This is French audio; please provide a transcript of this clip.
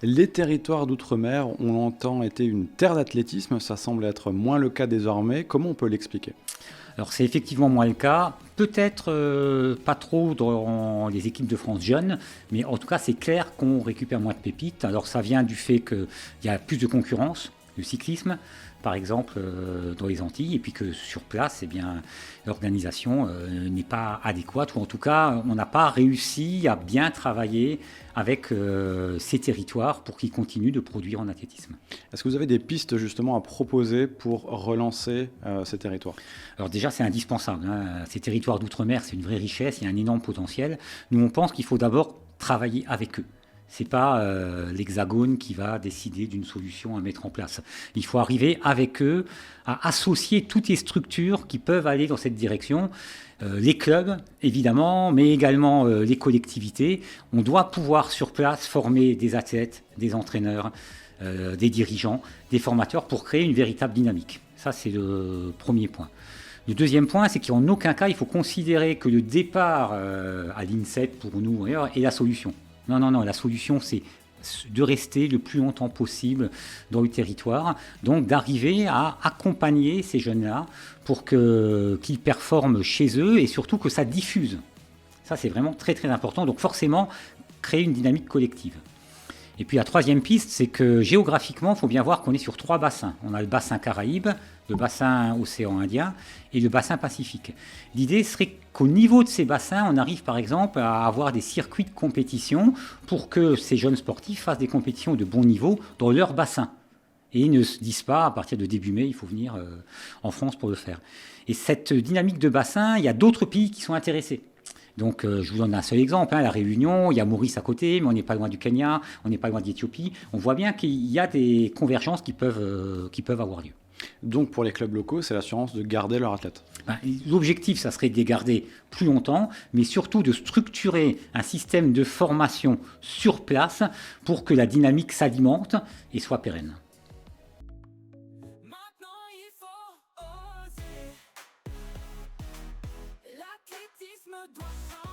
Les territoires d'outre-mer, on l'entend, étaient une terre d'athlétisme, ça semble être moins le cas désormais. Comment on peut l'expliquer? Alors c'est effectivement moins le cas, peut-être pas trop dans les équipes de France jeunes, mais en tout cas c'est clair qu'on récupère moins de pépites. Alors ça vient du fait qu'il y a plus de concurrence, le cyclisme par exemple dans les Antilles, et puis que sur place, eh bien, l'organisation n'est pas adéquate, ou en tout cas on n'a pas réussi à bien travailler avec ces territoires pour qu'ils continuent de produire en athlétisme. Est-ce que vous avez des pistes justement à proposer pour relancer ces territoires? Alors déjà, c'est indispensable, hein. Ces territoires d'outre-mer, c'est une vraie richesse, il y a un énorme potentiel. Nous, on pense qu'il faut d'abord travailler avec eux. Ce n'est pas l'Hexagone qui va décider d'une solution à mettre en place. Il faut arriver avec eux à associer toutes les structures qui peuvent aller dans cette direction. Les clubs, évidemment, mais également les collectivités. On doit pouvoir sur place former des athlètes, des entraîneurs, des dirigeants, des formateurs pour créer une véritable dynamique. Ça, c'est le premier point. Le deuxième point, c'est qu'en aucun cas, il faut considérer que le départ à l'INSEP pour nous est la solution. Non, non, non, la solution, c'est de rester le plus longtemps possible dans le territoire, donc d'arriver à accompagner ces jeunes-là pour qu'ils performent chez eux et surtout que ça diffuse. Ça, c'est vraiment très très important, donc forcément, créer une dynamique collective. Et puis la troisième piste, c'est que géographiquement, il faut bien voir qu'on est sur 3 bassins. On a le bassin Caraïbes, le bassin Océan Indien et le bassin Pacifique. L'idée serait qu'au niveau de ces bassins, on arrive par exemple à avoir des circuits de compétition pour que ces jeunes sportifs fassent des compétitions de bon niveau dans leur bassin. Et ils ne se disent pas, à partir de début mai, il faut venir en France pour le faire. Et cette dynamique de bassin, il y a d'autres pays qui sont intéressés. Donc je vous donne un seul exemple, hein, la Réunion, il y a Maurice à côté, mais on n'est pas loin du Kenya, on n'est pas loin d'Éthiopie. On voit bien qu'il y a des convergences qui peuvent avoir lieu. Donc pour les clubs locaux, c'est l'assurance de garder leurs athlètes. L'objectif, ça serait de les garder plus longtemps, mais surtout de structurer un système de formation sur place pour que la dynamique s'alimente et soit pérenne. Maintenant il faut oser. L'athlétisme doit changer.